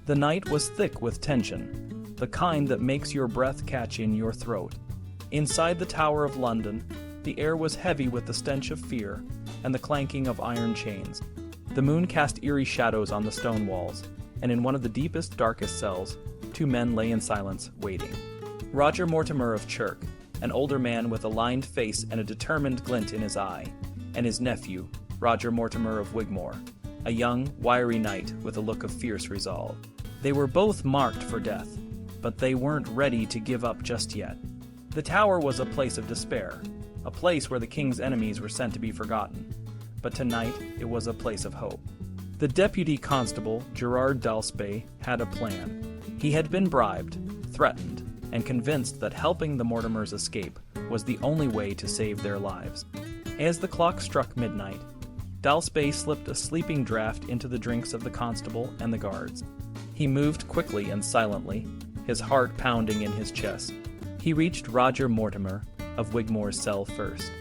The night was thick with tension, the kind that makes your breath catch in your throat. Inside the Tower of London, the air was heavy with the stench of fear and the clanking of iron chains. The moon cast eerie shadows on the stone walls, and in one of the deepest, darkest cells, two men lay in silence, waiting. Roger Mortimer of Chirk, an older man with a lined face and a determined glint in his eye, and his nephew, Roger Mortimer of Wigmore, a young, wiry knight with a look of fierce resolve. They were both marked for death, but they weren't ready to give up just yet. The tower was a place of despair, a place where the king's enemies were sent to be forgotten. But tonight it was a place of hope. The deputy constable, Gerard had a plan. He had been bribed, threatened, and convinced that helping the Mortimers escape was the only way to save their lives. As the clock struck midnight, Dalspey slipped a sleeping draught into the drinks of the constable and the guards. He moved quickly and silently, his heart pounding in his chest. He reached Roger Mortimer of Wigmore's cell first.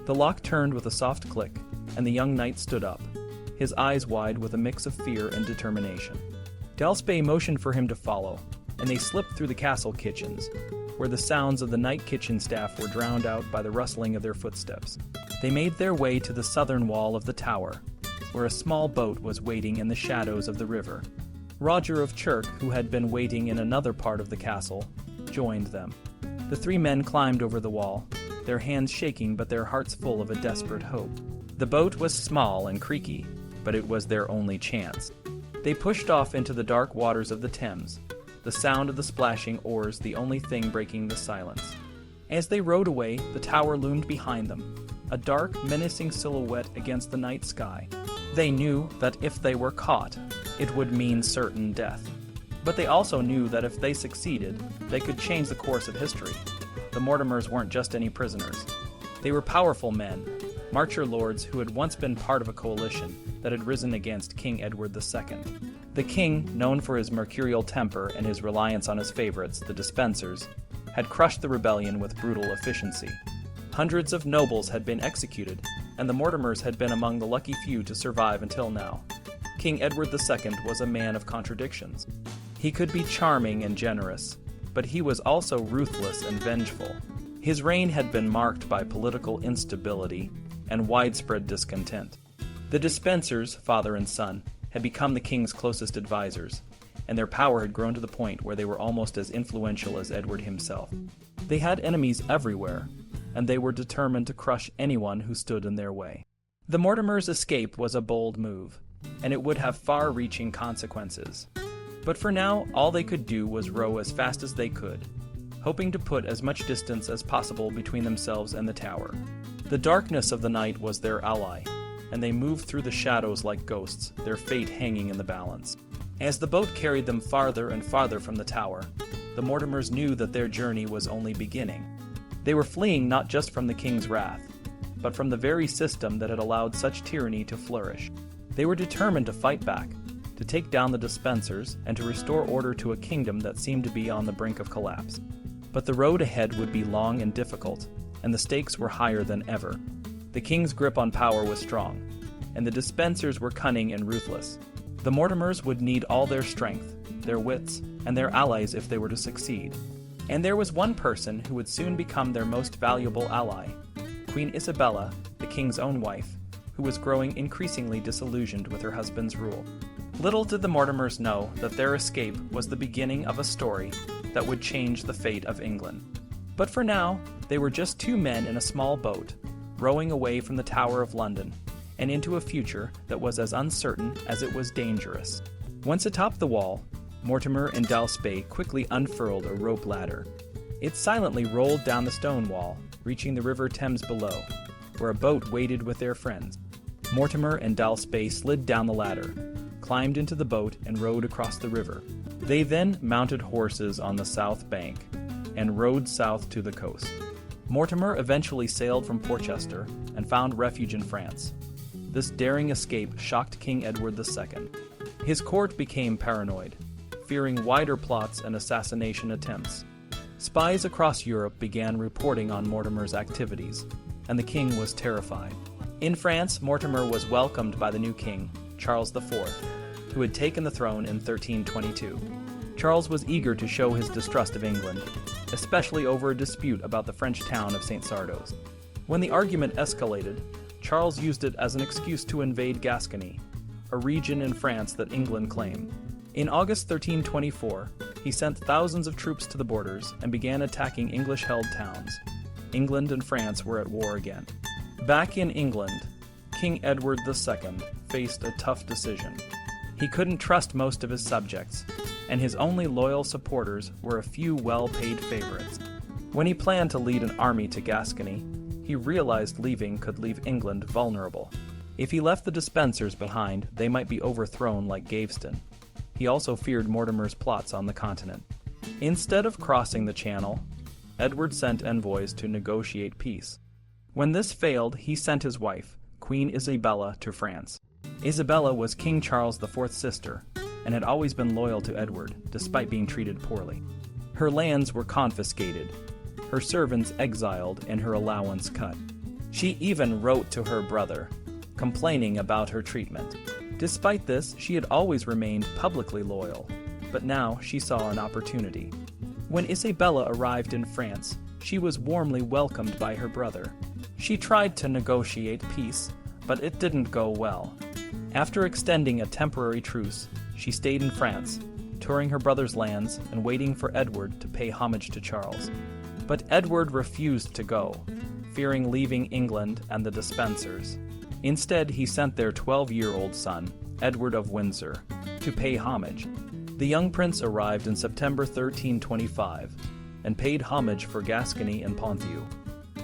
The lock turned with a soft click, and the young knight stood up, his eyes wide with a mix of fear and determination. Dalspey motioned for him to follow, and they slipped through the castle kitchens, where the sounds of the night kitchen staff were drowned out by the rustling of their footsteps. They made their way to the southern wall of the tower, where a small boat was waiting in the shadows of the river. Roger of Chirk, who had been waiting in another part of the castle, joined them. The three men climbed over the wall, their hands shaking but their hearts full of a desperate hope. The boat was small and creaky, but it was their only chance. They pushed off into the dark waters of the Thames, the sound of the splashing oars the only thing breaking the silence. As they rowed away, the tower loomed behind them, a dark, menacing silhouette against the night sky. They knew that if they were caught, it would mean certain death. But they also knew that if they succeeded, they could change the course of history. The Mortimers weren't just any prisoners. They were powerful men, marcher lords who had once been part of a coalition that had risen against King Edward II. The king, known for his mercurial temper and his reliance on his favorites, the Despensers, had crushed the rebellion with brutal efficiency. Hundreds of nobles had been executed, and the Mortimers had been among the lucky few to survive until now. King Edward II was a man of contradictions. He could be charming and generous, but he was also ruthless and vengeful. His reign had been marked by political instability and widespread discontent. The Despensers, father and son, had become the king's closest advisors, and their power had grown to the point where they were almost as influential as Edward himself. They had enemies everywhere, and they were determined to crush anyone who stood in their way. The Mortimers' escape was a bold move, and it would have far-reaching consequences. But for now, all they could do was row as fast as they could, hoping to put as much distance as possible between themselves and the tower. The darkness of the night was their ally, and they moved through the shadows like ghosts, their fate hanging in the balance. As the boat carried them farther and farther from the tower, the Mortimers knew that their journey was only beginning. They were fleeing not just from the king's wrath, but from the very system that had allowed such tyranny to flourish. They were determined to fight back, to take down the Despensers, and to restore order to a kingdom that seemed to be on the brink of collapse. But the road ahead would be long and difficult, and the stakes were higher than ever. The king's grip on power was strong, and the Despensers were cunning and ruthless. The Mortimers would need all their strength, their wits, and their allies if they were to succeed. And there was one person who would soon become their most valuable ally, Queen Isabella, the king's own wife, who was growing increasingly disillusioned with her husband's rule. Little did the Mortimers know that their escape was the beginning of a story that would change the fate of England. But for now, they were just two men in a small boat, rowing away from the Tower of London, and into a future that was as uncertain as it was dangerous. Once atop the wall, Mortimer and Dalspey quickly unfurled a rope ladder. It silently rolled down the stone wall, reaching the River Thames below, where a boat waited with their friends. Mortimer and Dalspey slid down the ladder, climbed into the boat, and rowed across the river. They then mounted horses on the south bank and rowed south to the coast. Mortimer eventually sailed from Portchester and found refuge in France. This daring escape shocked King Edward II. His court became paranoid, fearing wider plots and assassination attempts. Spies across Europe began reporting on Mortimer's activities, and the king was terrified. In France, Mortimer was welcomed by the new king, Charles IV. who had taken the throne in 1322. Charles was eager to show his distrust of England, especially over a dispute about the French town of St. Sardos. When the argument escalated, Charles used it as an excuse to invade Gascony, a region in France that England claimed. In August 1324, he sent thousands of troops to the borders and began attacking English-held towns. England and France were at war again. Back in England, King Edward II faced a tough decision. He couldn't trust most of his subjects, and his only loyal supporters were a few well-paid favorites. When he planned to lead an army to Gascony, he realized leaving could leave England vulnerable. If he left the Despensers behind, they might be overthrown like Gaveston. He also feared Mortimer's plots on the continent. Instead of crossing the Channel, Edward sent envoys to negotiate peace. When this failed, he sent his wife, Queen Isabella, to France. Isabella was King Charles IV's sister, and had always been loyal to Edward, despite being treated poorly. Her lands were confiscated, her servants exiled, and her allowance cut. She even wrote to her brother, complaining about her treatment. Despite this, she had always remained publicly loyal, but now she saw an opportunity. When Isabella arrived in France, she was warmly welcomed by her brother. She tried to negotiate peace, but it didn't go well. After extending a temporary truce, she stayed in France, touring her brother's lands and waiting for Edward to pay homage to Charles. But Edward refused to go, fearing leaving England and the Despensers. Instead, he sent their 12-year-old son, Edward of Windsor, to pay homage. The young prince arrived in September 1325 and paid homage for Gascony and Ponthieu.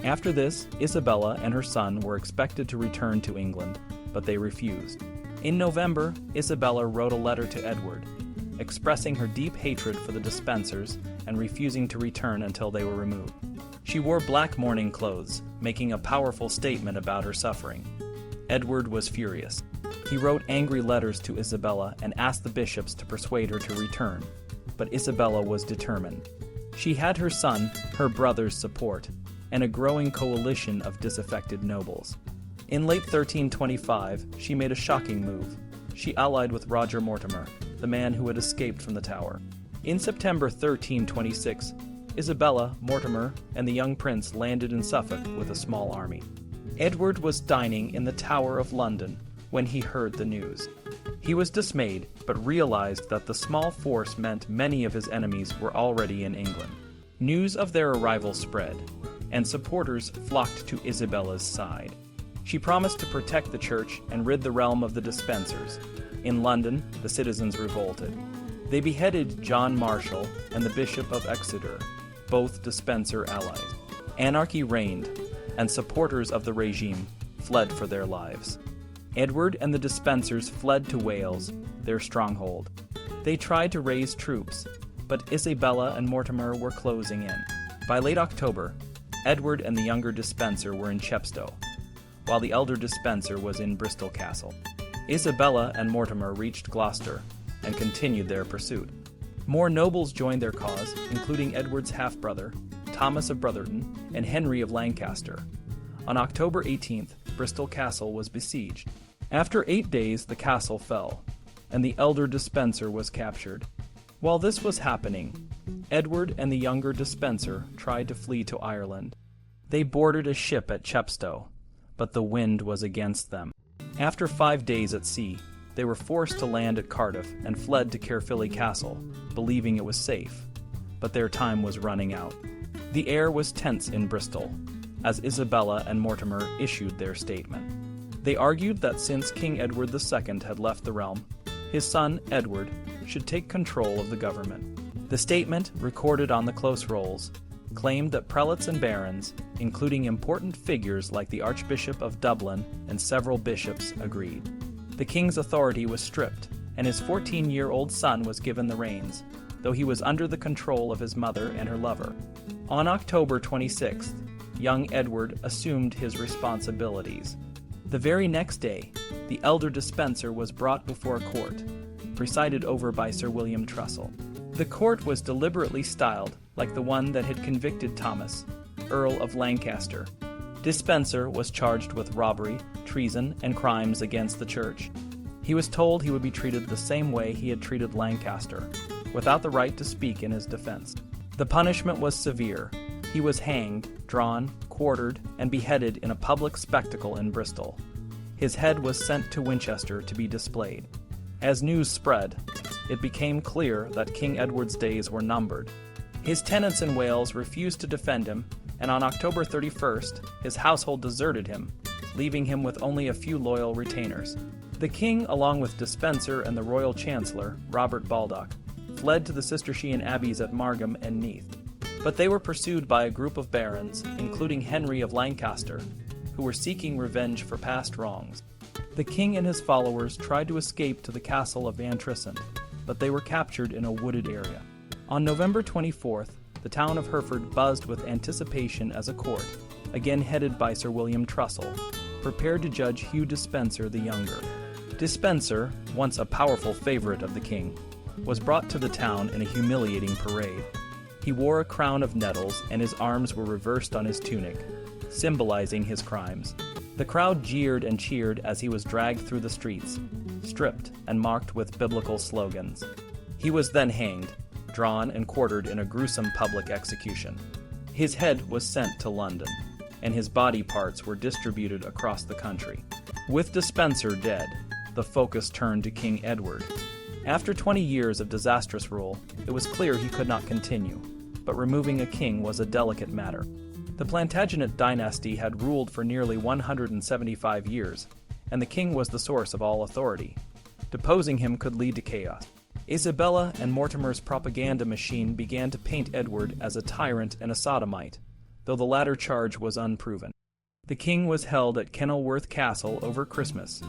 After this, Isabella and her son were expected to return to England, but they refused. In November, Isabella wrote a letter to Edward, expressing her deep hatred for the Despensers and refusing to return until they were removed. She wore black mourning clothes, making a powerful statement about her suffering. Edward was furious. He wrote angry letters to Isabella and asked the bishops to persuade her to return, but Isabella was determined. She had her son, her brother's support, and a growing coalition of disaffected nobles. In late 1325, she made a shocking move. She allied with Roger Mortimer, the man who had escaped from the tower. In September 1326, Isabella, Mortimer, and the young prince landed in Suffolk with a small army. Edward was dining in the Tower of London when he heard the news. He was dismayed, but realized that the small force meant many of his enemies were already in England. News of their arrival spread, and supporters flocked to Isabella's side. She promised to protect the church and rid the realm of the Despensers. In London, the citizens revolted. They beheaded John Marshall and the Bishop of Exeter, both Despenser allies. Anarchy reigned, and supporters of the regime fled for their lives. Edward and the Despensers fled to Wales, their stronghold. They tried to raise troops, but Isabella and Mortimer were closing in. By late October, Edward and the younger Despenser were in Chepstow, while the elder Despenser was in Bristol Castle. Isabella and Mortimer reached Gloucester and continued their pursuit. More nobles joined their cause, including Edward's half-brother, Thomas of Brotherton, and Henry of Lancaster. On October 18th, Bristol Castle was besieged. After 8 days, the castle fell, and the elder Despenser was captured. While this was happening, Edward and the younger Despenser tried to flee to Ireland. They boarded a ship at Chepstow, but the wind was against them. After 5 days at sea, they were forced to land at Cardiff and fled to Caerphilly Castle, believing it was safe, but their time was running out. The air was tense in Bristol, as Isabella and Mortimer issued their statement. They argued that since King Edward II had left the realm, his son, Edward, should take control of the government. The statement, recorded on the close rolls, claimed that prelates and barons, including important figures like the Archbishop of Dublin and several bishops, agreed. The king's authority was stripped, and his 14-year-old son was given the reins, though he was under the control of his mother and her lover. On October 26th, young Edward assumed his responsibilities. The very next day, the elder Despenser was brought before a court, presided over by Sir William Trussell. The court was deliberately styled like the one that had convicted Thomas, Earl of Lancaster. Despenser was charged with robbery, treason, and crimes against the church. He was told he would be treated the same way he had treated Lancaster, without the right to speak in his defense. The punishment was severe. He was hanged, drawn, quartered, and beheaded in a public spectacle in Bristol. His head was sent to Winchester to be displayed. As news spread, it became clear that King Edward's days were numbered. His tenants in Wales refused to defend him, and on October 31st, his household deserted him, leaving him with only a few loyal retainers. The king, along with Despenser and the royal chancellor, Robert Baldock, fled to the Cistercian abbeys at Margam and Neath. But they were pursued by a group of barons, including Henry of Lancaster, who were seeking revenge for past wrongs. The king and his followers tried to escape to the castle of Antrisant, but they were captured in a wooded area. On November 24th, the town of Hereford buzzed with anticipation as a court, again headed by Sir William Trussell, prepared to judge Hugh Despenser the Younger. Despenser, once a powerful favorite of the king, was brought to the town in a humiliating parade. He wore a crown of nettles and his arms were reversed on his tunic, symbolizing his crimes. The crowd jeered and cheered as he was dragged through the streets, stripped and marked with biblical slogans. He was then hanged, drawn and quartered in a gruesome public execution. His head was sent to London, and his body parts were distributed across the country. With Despenser dead, the focus turned to King Edward. After 20 years of disastrous rule, it was clear he could not continue, but removing a king was a delicate matter. The Plantagenet dynasty had ruled for nearly 175 years, and the king was the source of all authority. Deposing him could lead to chaos. Isabella and Mortimer's propaganda machine began to paint Edward as a tyrant and a sodomite, though the latter charge was unproven. The king was held at Kenilworth Castle over Christmas,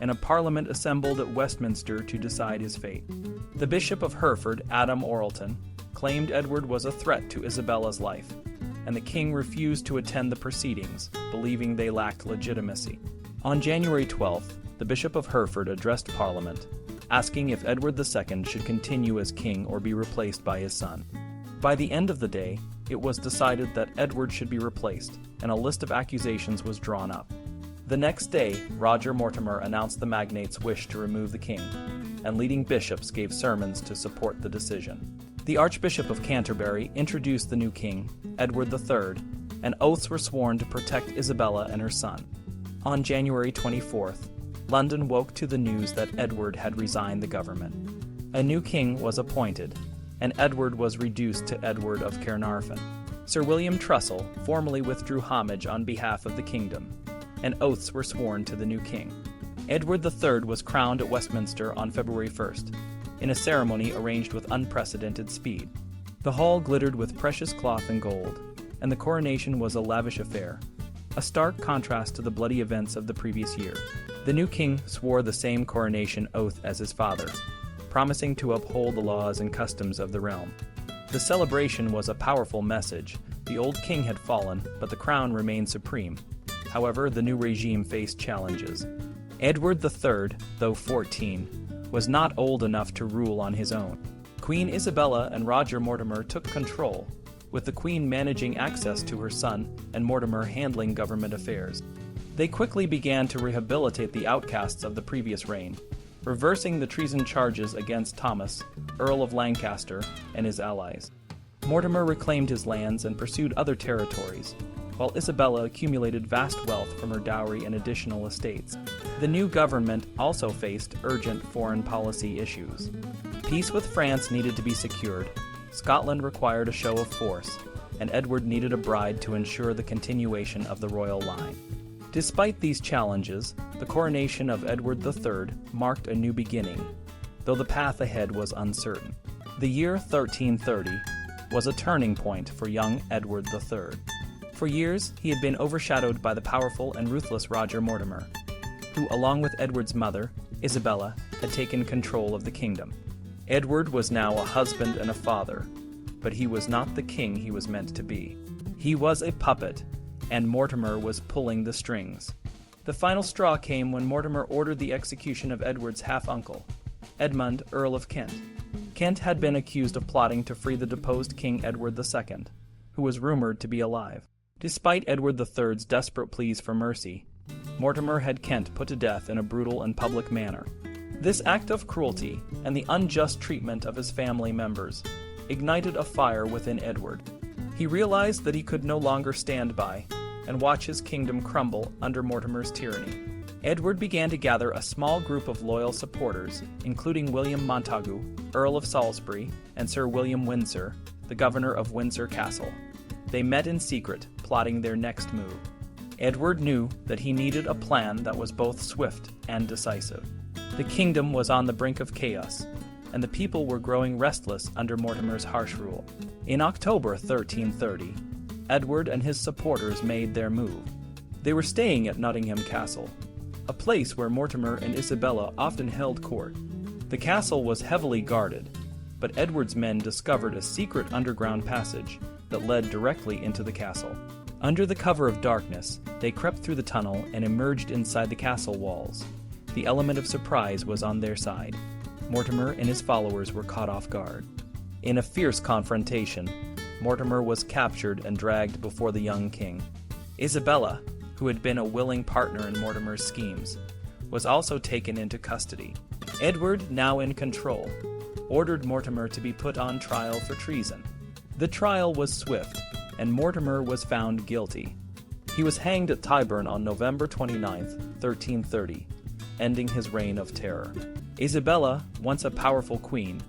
and a parliament assembled at Westminster to decide his fate. The Bishop of Hereford, Adam Orleton, claimed Edward was a threat to Isabella's life, and the king refused to attend the proceedings, believing they lacked legitimacy. On January 12th, the Bishop of Hereford addressed Parliament, asking if Edward II should continue as king or be replaced by his son. By the end of the day, it was decided that Edward should be replaced, and a list of accusations was drawn up. The next day, Roger Mortimer announced the magnate's wish to remove the king, and leading bishops gave sermons to support the decision. The Archbishop of Canterbury introduced the new king, Edward III, and oaths were sworn to protect Isabella and her son. On January 24th, London woke to the news that Edward had resigned the government. A new king was appointed, and Edward was reduced to Edward of Caernarfon. Sir William Trussell formally withdrew homage on behalf of the kingdom, and oaths were sworn to the new king. Edward III was crowned at Westminster on February 1st, in a ceremony arranged with unprecedented speed. The hall glittered with precious cloth and gold, and the coronation was a lavish affair, a stark contrast to the bloody events of the previous year. The new king swore the same coronation oath as his father, promising to uphold the laws and customs of the realm. The celebration was a powerful message. The old king had fallen, but the crown remained supreme. However, the new regime faced challenges. Edward III, though 14, was not old enough to rule on his own. Queen Isabella and Roger Mortimer took control, with the Queen managing access to her son and Mortimer handling government affairs. They quickly began to rehabilitate the outcasts of the previous reign, reversing the treason charges against Thomas, Earl of Lancaster, and his allies. Mortimer reclaimed his lands and pursued other territories, while Isabella accumulated vast wealth from her dowry and additional estates. The new government also faced urgent foreign policy issues. Peace with France needed to be secured, Scotland required a show of force, and Edward needed a bride to ensure the continuation of the royal line. Despite these challenges, the coronation of Edward III marked a new beginning, though the path ahead was uncertain. The year 1330 was a turning point for young Edward III. For years, he had been overshadowed by the powerful and ruthless Roger Mortimer, who, along with Edward's mother, Isabella, had taken control of the kingdom. Edward was now a husband and a father, but he was not the king he was meant to be. He was a puppet, and Mortimer was pulling the strings. The final straw came when Mortimer ordered the execution of Edward's half-uncle, Edmund, Earl of Kent. Kent had been accused of plotting to free the deposed King Edward II, who was rumored to be alive. Despite Edward III's desperate pleas for mercy, Mortimer had Kent put to death in a brutal and public manner. This act of cruelty and the unjust treatment of his family members ignited a fire within Edward. He realized that he could no longer stand by and watch his kingdom crumble under Mortimer's tyranny. Edward began to gather a small group of loyal supporters, including William Montagu, Earl of Salisbury, and Sir William Windsor, the governor of Windsor Castle. They met in secret, plotting their next move. Edward knew that he needed a plan that was both swift and decisive. The kingdom was on the brink of chaos, and the people were growing restless under Mortimer's harsh rule. In October 1330, Edward and his supporters made their move. They were staying at Nottingham Castle, a place where Mortimer and Isabella often held court. The castle was heavily guarded, but Edward's men discovered a secret underground passage that led directly into the castle. Under the cover of darkness, they crept through the tunnel and emerged inside the castle walls. The element of surprise was on their side. Mortimer and his followers were caught off guard. In a fierce confrontation, Mortimer was captured and dragged before the young king. Isabella, who had been a willing partner in Mortimer's schemes, was also taken into custody. Edward, now in control, ordered Mortimer to be put on trial for treason. The trial was swift, and Mortimer was found guilty. He was hanged at Tyburn on November 29, 1330, ending his reign of terror. Isabella, once a powerful queen,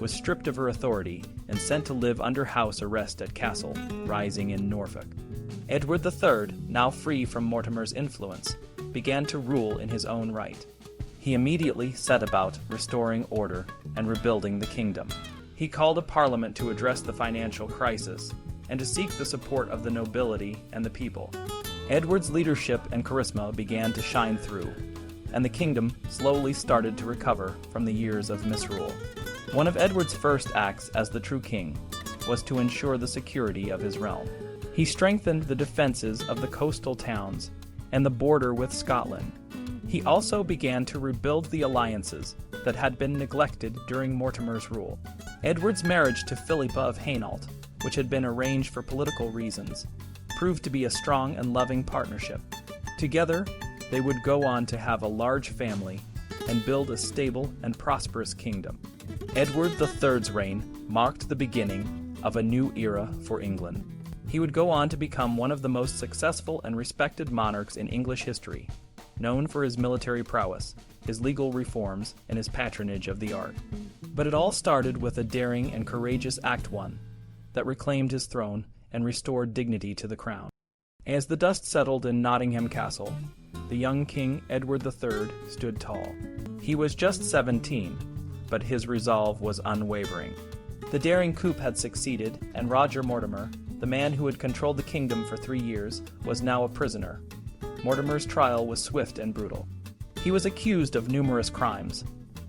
was stripped of her authority and sent to live under house arrest at Castle, Rising in Norfolk. Edward III, now free from Mortimer's influence, began to rule in his own right. He immediately set about restoring order and rebuilding the kingdom. He called a parliament to address the financial crisis and to seek the support of the nobility and the people. Edward's leadership and charisma began to shine through, and the kingdom slowly started to recover from the years of misrule. One of Edward's first acts as the true king was to ensure the security of his realm. He strengthened the defenses of the coastal towns and the border with Scotland. He also began to rebuild the alliances that had been neglected during Mortimer's rule. Edward's marriage to Philippa of Hainault, which had been arranged for political reasons, proved to be a strong and loving partnership. Together, they would go on to have a large family and build a stable and prosperous kingdom. Edward III's reign marked the beginning of a new era for England. He would go on to become one of the most successful and respected monarchs in English history, known for his military prowess, his legal reforms, and his patronage of the art. But it all started with a daring and courageous Act I that reclaimed his throne and restored dignity to the crown. As the dust settled in Nottingham Castle, the young King Edward III stood tall. He was just 17, but his resolve was unwavering. The daring coup had succeeded, and Roger Mortimer, the man who had controlled the kingdom for 3 years, was now a prisoner. Mortimer's trial was swift and brutal. He was accused of numerous crimes,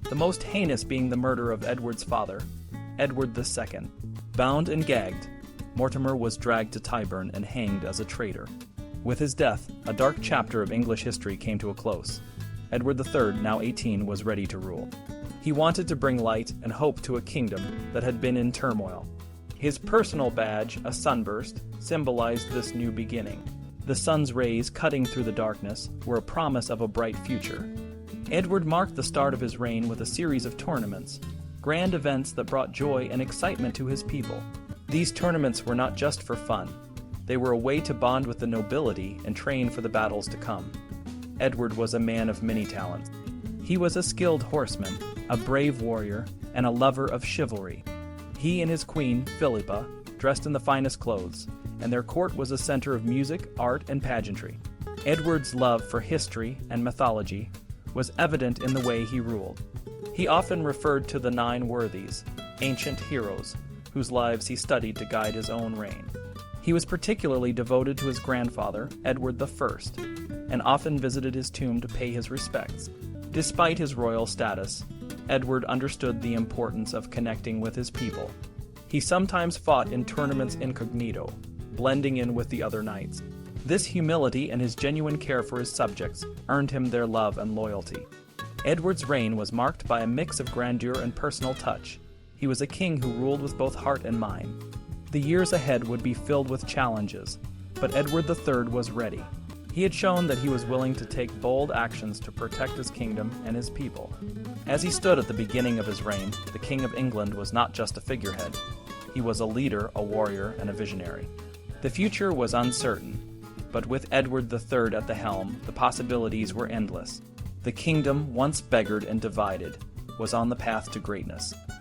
the most heinous being the murder of Edward's father, Edward II. Bound and gagged, Mortimer was dragged to Tyburn and hanged as a traitor. With his death, a dark chapter of English history came to a close. Edward III, now 18, was ready to rule. He wanted to bring light and hope to a kingdom that had been in turmoil. His personal badge, a sunburst, symbolized this new beginning. The sun's rays cutting through the darkness were a promise of a bright future. Edward marked the start of his reign with a series of tournaments, grand events that brought joy and excitement to his people. These tournaments were not just for fun. They were a way to bond with the nobility and train for the battles to come. Edward was a man of many talents. He was a skilled horseman, a brave warrior, and a lover of chivalry. He and his queen, Philippa, dressed in the finest clothes, and their court was a center of music, art, and pageantry. Edward's love for history and mythology was evident in the way he ruled. He often referred to the 9 worthies, ancient heroes, whose lives he studied to guide his own reign. He was particularly devoted to his grandfather, Edward I, and often visited his tomb to pay his respects. Despite his royal status, Edward understood the importance of connecting with his people. He sometimes fought in tournaments incognito, blending in with the other knights. This humility and his genuine care for his subjects earned him their love and loyalty. Edward's reign was marked by a mix of grandeur and personal touch. He was a king who ruled with both heart and mind. The years ahead would be filled with challenges, but Edward III was ready. He had shown that he was willing to take bold actions to protect his kingdom and his people. As he stood at the beginning of his reign, the King of England was not just a figurehead. He was a leader, a warrior, and a visionary. The future was uncertain, but with Edward III at the helm, the possibilities were endless. The kingdom, once beggared and divided, was on the path to greatness.